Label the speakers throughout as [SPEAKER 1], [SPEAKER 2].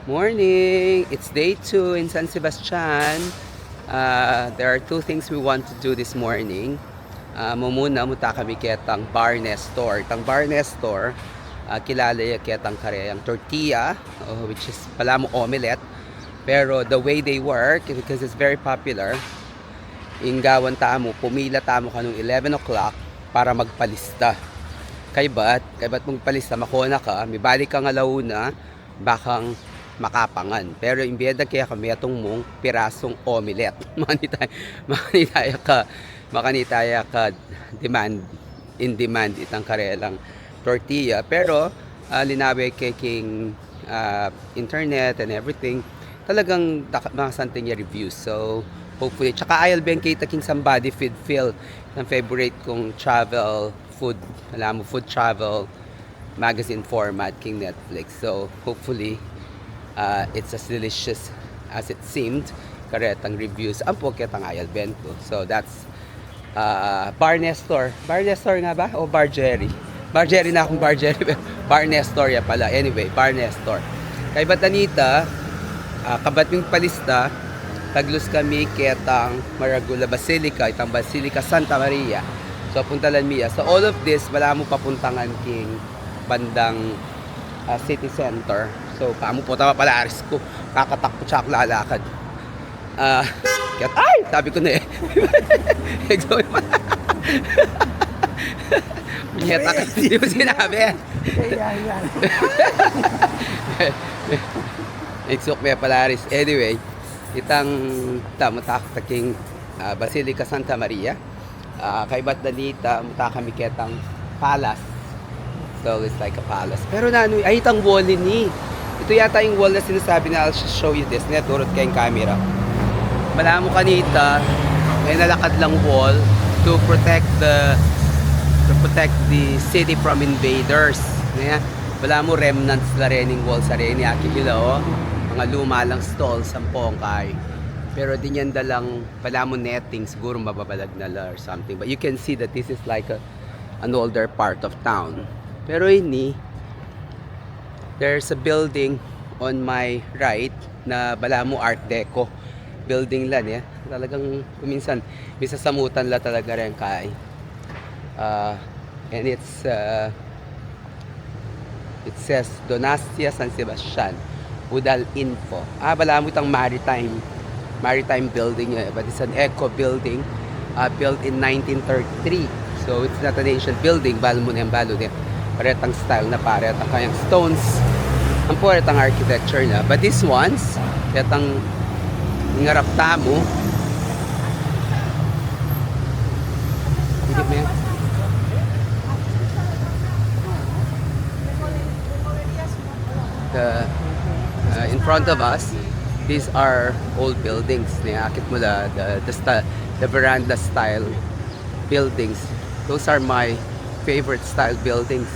[SPEAKER 1] Morning! It's day 2 in San Sebastian. There are two things we want to do this morning. Mumuna muta kami ketang Bar Nestor. Tang Bar Nestor, kilala ya ketang kareyang tortilla, which is pala mo omelette. Pero the way they work, because it's very popular, inggawan tamo, pumila tamo kanong 11 o'clock para magpalista. Kaybat magpalista, makuna ka, may balik ka nga launa, bakang makapangan. Pero imbiyeda kaya kami atong mong pirasong omelette. Makanitaya ka in demand itang karelang tortilla. Pero linabi kay king internet and everything, talagang makasanting yung reviews. So hopefully, tsaka I'll be kita king somebody feed feel ng favorite kong travel food, alam mo, food travel magazine format king Netflix. So hopefully it's as delicious as it seemed. Karetang reviews ang po ketang ayal bento. So that's Bar Nestor. Bar Nestor nga ba? O Bar Jerry? Bar Jerry na akong Bar Jerry. Bar Nestor ya pala. Anyway, Bar Nestor. Kay Batanita, kabat yung palista, taglus kami ketang Maragula Basilica, itang Basilica Santa Maria. So puntalan miya. So all of this, wala mo papuntangan king bandang city center. So, paano po tama pala aris ko. Kakatakpo siya ako lalakad. Ay! Sabi ko na eh. Exo pa. Punyeta ka. Hindi mo sinabi. Exo kaya pala aris. Anyway, itang tamutaking Basilica Santa Maria. Kay Batdanita, muta kami ketang palace. So, it's like a palace. Pero nanoy, ay itang wall ni. Ito yata yung wall na sinasabi na I'll show you this. Neturot kayong camera. Malamo kanita, may nalakad lang wall to protect the city from invaders. Kaya, wala mo remnants na rening wall sa rin. Aki ilo, mga luma lang stalls ang pongkay. Pero din yan dalang, wala mo netting, siguro mababalag na la or something. But you can see that this is like an older part of town. Pero ini, there's a building on my right na bala mo Art Deco building lang eh. Talagang kuminsan bisa samutan la talaga rin kay. And it says Donastia San Sebastian Udal Info. Bala mo itang maritime building eh. But it's an eco building built in 1933. So it's not an ancient building, balo mo na yung balo niya. Paretang style na paretang kayang stones ang paretang architecture na. But these ones paretang ngarap tamo in front of us, these are old buildings. Niakit mo the veranda style buildings. Those are my favorite style buildings.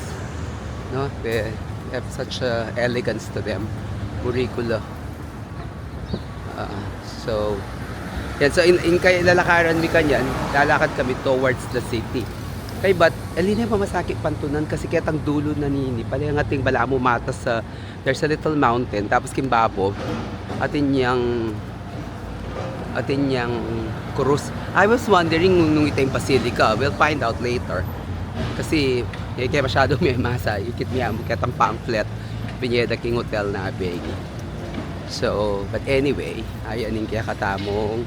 [SPEAKER 1] No, they have such elegance to them. Curricula. So in kay lalakaran mi kanyan, lalakad kami towards the city. Kay but alina pa masakit pantunan kasi ketang dulo na nini pala ang ating bala mo mata sa there's a little mountain tapos kimbabo atin yang krus. I was wondering nung itong basilica, we'll find out later. Kasi kaya masyado may masa ikit niya mo ketang pamphlet Pineda King Hotel na big. So but anyway, ayan yung kaya katamong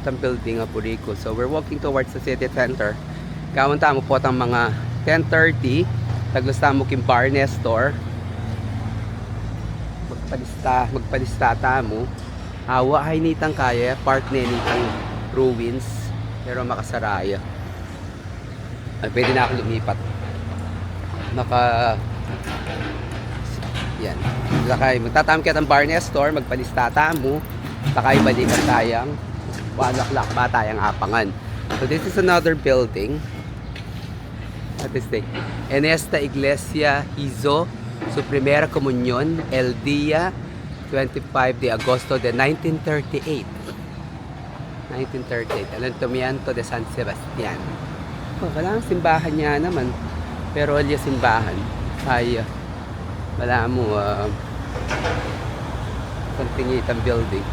[SPEAKER 1] itang building of Purico. So we're walking towards the city center. Kawan tamo po ang mga 10:30 taglos tamo king Bar Nestor. Magpalista tamo. Awa ay nitang kaya part na nitang ruins pero makasaraya. Pwede na ako lumipat. Yan. Magtatam kita ng Bar Nestor, magpalista tamo. Sakay balikan tayang 1 o'clock ba tayang apangan. So this is another building. What is this? Enesta Iglesia Hizo su Primera Comunión el día 25 de agosto de 1938. 1938. El Entomiento de San Sebastian. Wala ang simbahan niya naman. Pero alya simbahan ay wala mo itang building.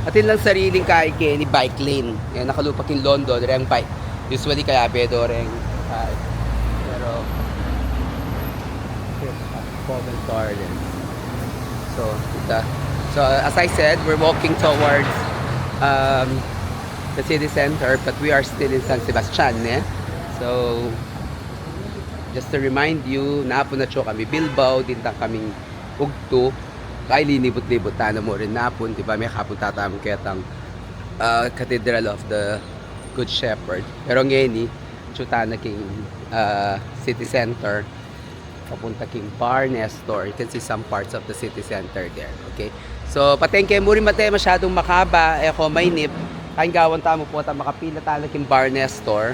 [SPEAKER 1] At yun lang sariling kay Kenny bike lane. Yan, nakalupak yung London, reng bike. Usually kaya bedo reng pero Covent Garden. So as I said, we're walking towards the city center, but we are still in San Sebastian, eh? So just to remind you, napon na kami Bilbao, dintang kaming ugto. Kaya linibot-libot na mo rin napon, di ba? May kapunta tayong ketang Cathedral of the Good Shepherd. Pero ngayon, chuta na king city center, papunta king Bar Nestor. You can see some parts of the city center there. Okay? So, patengke mo rin mate, masyadong makaba. Eko, may nip. Kain gawan tamo po, makapila tayo king Bar Nestor.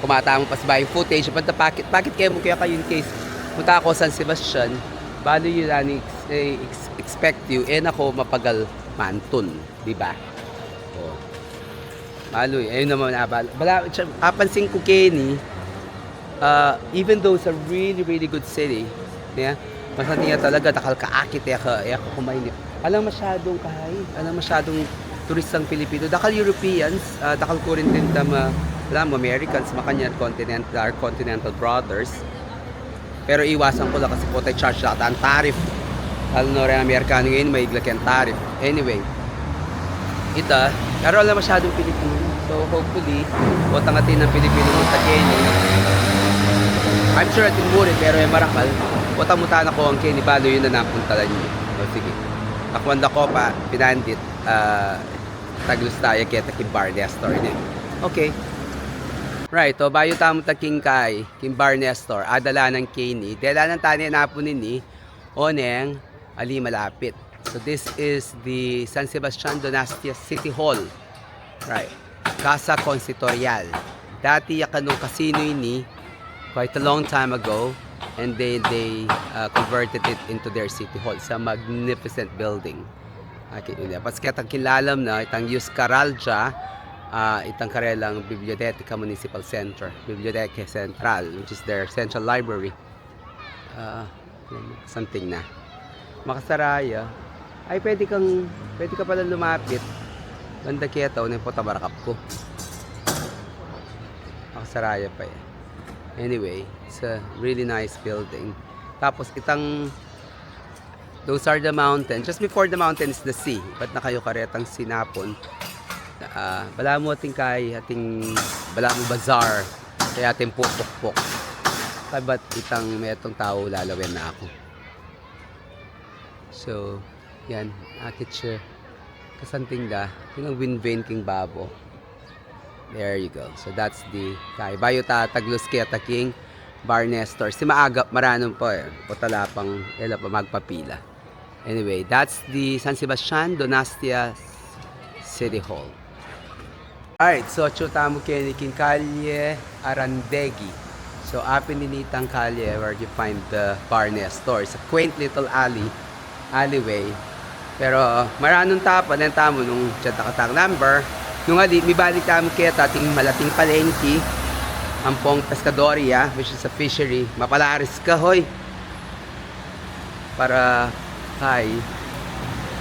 [SPEAKER 1] Kumata mo pa sa buying footage. But bakit kayo mo kaya kayo in case punta ako San Sebastian, balo yun expect you, ako mapagal mantun, di ba? Oh. Balo yun, ayun naman kapansin ko Kenny, even though it's a really, really good city, yeah, masandi nga talaga, dakal kaakit, ako kumainip. Alam masyadong turistang Pilipino, dakal Europeans, dakal ko rin din Americans, makanya continental brothers. Pero iwasan ko lang kasi po tayo charge lahat ang tarif. Lalo na rin Amerikano ngayon, may iglaki ang tarif. Anyway, pero wala masyadong Pilipino. So hopefully, botang atin ng Pilipino mo sa Kenny. I'm sure atin mo rin, pero marakal. Botang mutan ako ang Kenny, balo yun na napuntalan nyo. So sige, akwanda ko pa, pinandit, Taglus tayo, kita Bar Nestor. Okay. Right, so bayo tamo taking kay Bar Nestor, adala ng Kenny. Dela ng tani napunin ni oneng ali malapit. So this is the San Sebastian Donastia City Hall. Right. Casa Consistorial. Dati yakanong casino ini quite a long time ago, and they converted it into their city hall. It's a magnificent building. Okay, pasketang kilalam na itang Euskaralja, itang karelang Biblioteca Municipal Center, Biblioteca Central, which is their central library. Something na. Makasaraya. Ay, pwede ka pala lumapit. Ganda kaya ito, na yung potabarakap ko. Makasaraya pa eh. Anyway, it's a really nice building. Tapos those are the mountains. Just before the mountain is the sea. Ba't na kayo karetang sinapon? Bala mo bazaar. Kaya ating pupukpok. Ba't may itong tao lalawin na ako. So, yan. Akit siya. Kasanting da. Yun ang Winvain King Babo. There you go. So, that's the bayo Taglus Keta King Bar Nestor. Si maagap maranong po eh. O talapang pa magpapila. Anyway, that's the San Sebastian Donastia City Hall. Alright, so chuta mo King Calle Arandegi. So, apinilitang kalye where you find the Bar Nestor. It's a quaint little alleyway. Pero maranong tapan ng tamo nung katang number. Nung may balik tamo kita ting malating palengke. Ampong Pescadoria, which is a fishery. Mapalaris ka, hoy. Para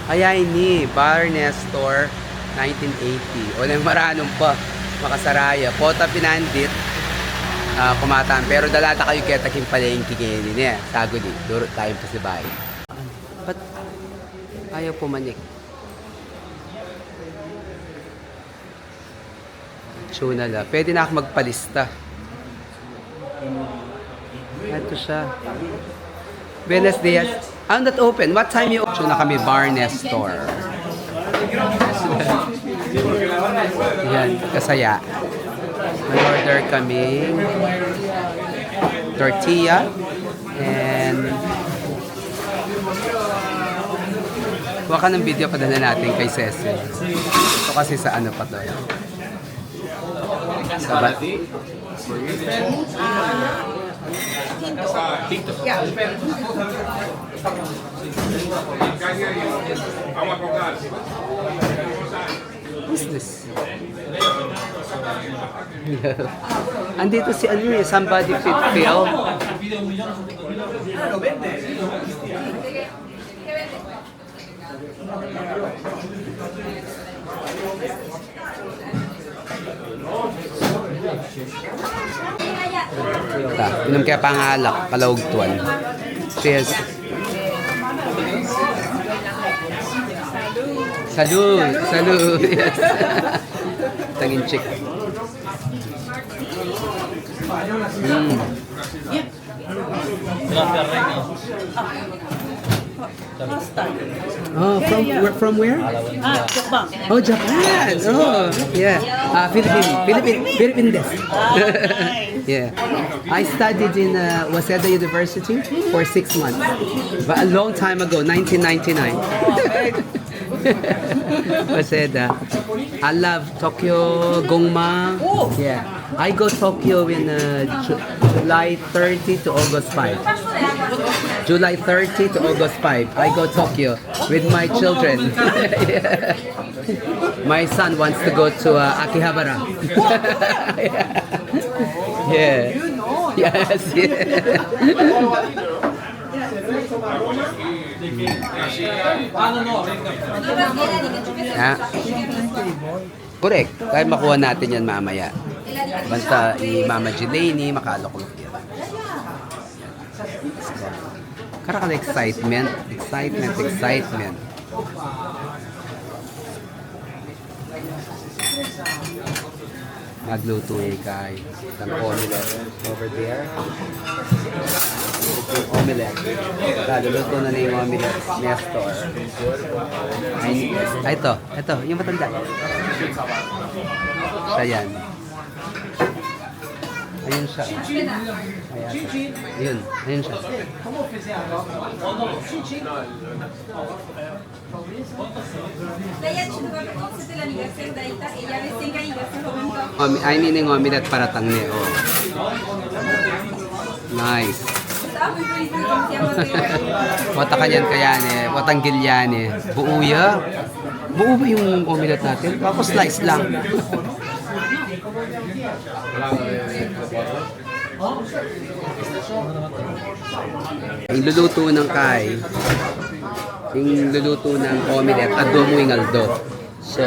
[SPEAKER 1] ayay ni Bar Nestor 1980. O nang maranong pa makasaraya. Pota pinandit. Kumataan. Pero dalata kayo kaya taking palengke ngayon niya. Sago di. Durot tayo pa si Bay. Ba't ayaw pumanik? Tuna la. Pwede na ako magpalista. Ito siya. Buenos dias. I'm not open. What time you open? Na kami Bar Nestor. Yan, kasaya. Order kami tortilla and kuha ka ng video padala natin kay Cecil. Ito kasi sa ano pa to. Sabat. Yeah. Who's this? Andito si somebody fit Phil. Ta, inom kaya pangalak, kalawag tuwan. Cheers. Salud! Salud! Yes. Tangin chick. Oh, from where?
[SPEAKER 2] Japan.
[SPEAKER 1] Oh, Japan. Oh, yeah. Philippine desk.
[SPEAKER 2] Nice.
[SPEAKER 1] Yeah. I studied in Waseda University for 6 months. But a long time ago, 1999. Waseda. I love Tokyo, Gongma. Yeah. I go Tokyo in July 30 to August 5. July 30 to August 5. I go Tokyo with my children. Yeah. My son wants to go to Akihabara. Yeah. Yes. Yeah. Ah. Correct. Kaya makuha natin yan mamaya. Basta i-Mama Jelani, makaloklok yan. Karakal excitement. Excitement. Magluto kay isang omelette over there. Yung omelette. Luluto na yung omelette. Nestor. Ay, ito. Yung matanda. Siya yan. Ayun siya. Ayun siya. Ay, nining omelette para tangne. Oh. Nice. Wata kanyan kayane, watang gilyane. Buo ya. Buo ba yung omelette natin? Tapos slice lang. Yung luluto ng Kai, yung luluto ng omelette, adobo yung aldo. So,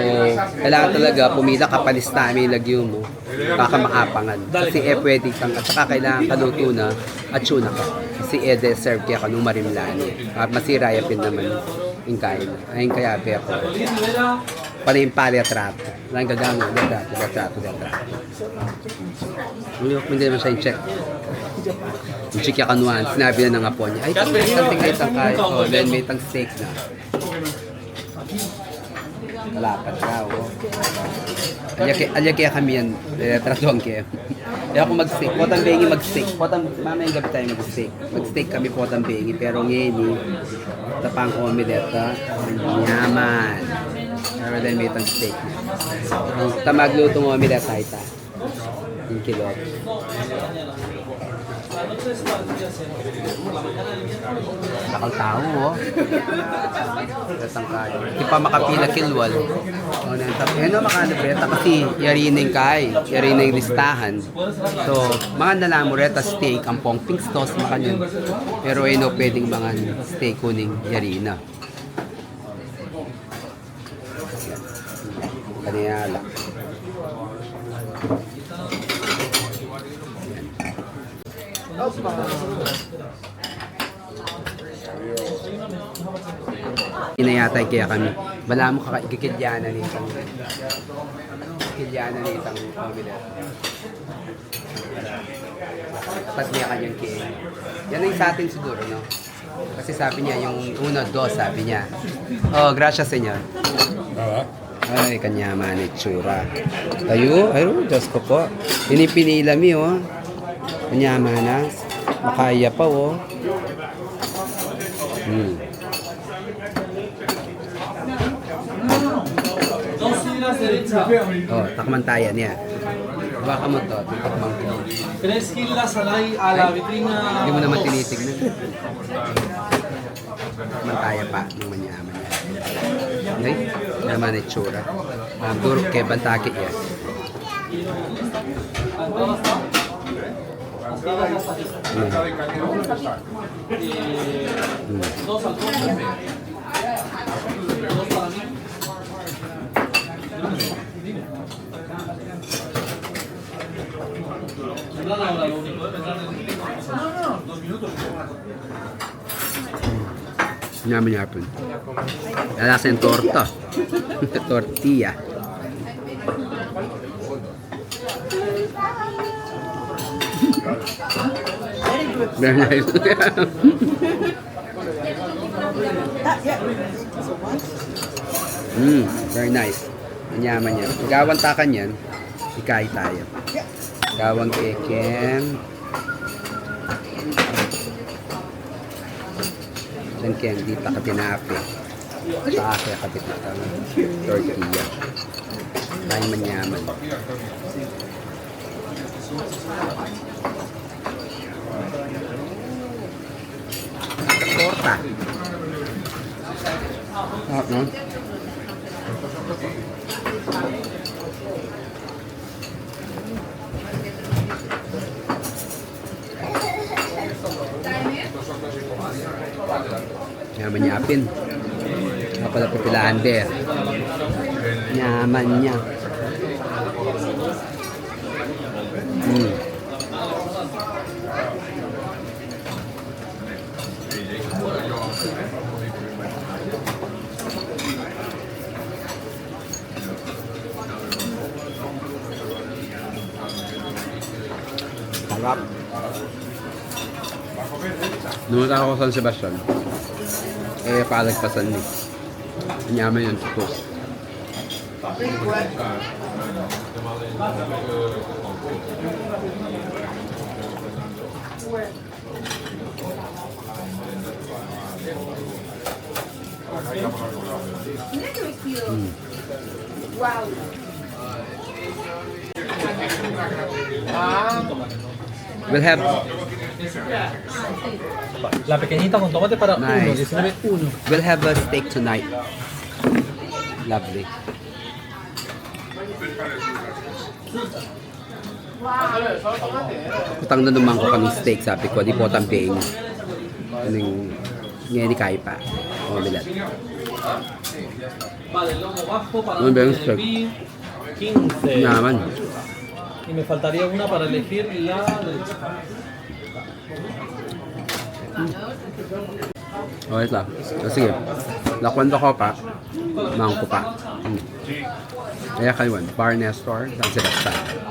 [SPEAKER 1] kailangan talaga pumila ka palistami lagyo mo, baka makapangan. Kasi pwede kang, at saka kailangan kaluto na at tuna ka. Kasi deserve kaya ka nung marimlani. Masira yapin naman yung kain. Ayun kaya ko. Panimpali at rato. Lang gagamit, rato. Hindi naman siya yung check. Yung check yung kanuan, sinabi na ng apo niya, ay, something ay tangkay. Oh, then may tang steak na. Malapat ka, oh. Alya kaya kami yan, tratuang kaya. Kaya ako mag-steak, potang bengi mag-steak. Mamayang gabi tayo mag-steak. Mag-steak kami potang bengi, pero ngayon, tapang omelette, yaman. Pero then may tang steak. Tamagluto mo omelette tayo ta. Yung kilot. Nakal tao, oh. Datang kayo. Di pa makapila kilwal. Ano makalabeta kasi yari na yung kay. Yari na yung listahan. So, mga nalamureta steak, ang pong pink sauce, makanyan. Pero no pwedeng mga steak kuning yari na. Kaniyala. Inayatay kaya kami. Bala mo kakikilyanan nitong omelette. Tapos niya kanyang kiin. Yan ang sa atin siguro, no? Kasi sabi niya, yung 1, 2, sabi niya. Oh, gracias, senyor. Ay, kanyaman itsura. Tayo, Diyos ko po. Pinipinila mi, oh. Kanyaman na. Makaya pa, oh. Oh, takmantayan niya. Baka mo to, takman ko.
[SPEAKER 3] 3 kilos salay a la vitrina.
[SPEAKER 1] Hindi mo naman tinitignan. Takmantaya pa ng manyaman niya. Okay? Naman itsura. Duro kay bantaki yan.
[SPEAKER 3] 2 minutos.
[SPEAKER 1] Yaman yapon. Lalasa yung torta. Tortilla. Very nice. Very nice. Ang yaman niya. Gawang takan yan. Ikain tayo. Gawang keken. Dan candy taka tinapi. Sa akin kapit na kang tortilla. Tayo manyaman. Torta. No? Yaman yapin. Kapala pupilaan der. Yaman niya. Sarap. Numunta ako sa San Sebastian. Palagpasan ni. Yaman yung chukos.
[SPEAKER 4] Wow.
[SPEAKER 1] We'll have
[SPEAKER 3] La pequeñita con tomate para
[SPEAKER 1] Nice.
[SPEAKER 3] 19.
[SPEAKER 1] we'll have a steak tonight. Lovely. Kutang na naman ko kami steak, sabi ko, di po tamping. Anong, ngayon ni Kai pa. O, bilat.
[SPEAKER 3] Vale, lomo bajo para
[SPEAKER 1] Muy bien,
[SPEAKER 3] el
[SPEAKER 1] chef.
[SPEAKER 3] beef, 15.
[SPEAKER 1] Naman.
[SPEAKER 3] Y me faltaría una para elegir la derecha.
[SPEAKER 1] Okay lang. So, sige. Lakwento ko pa. Mangko pa. Kaya kayo, Bar Nestor, San Sebastian.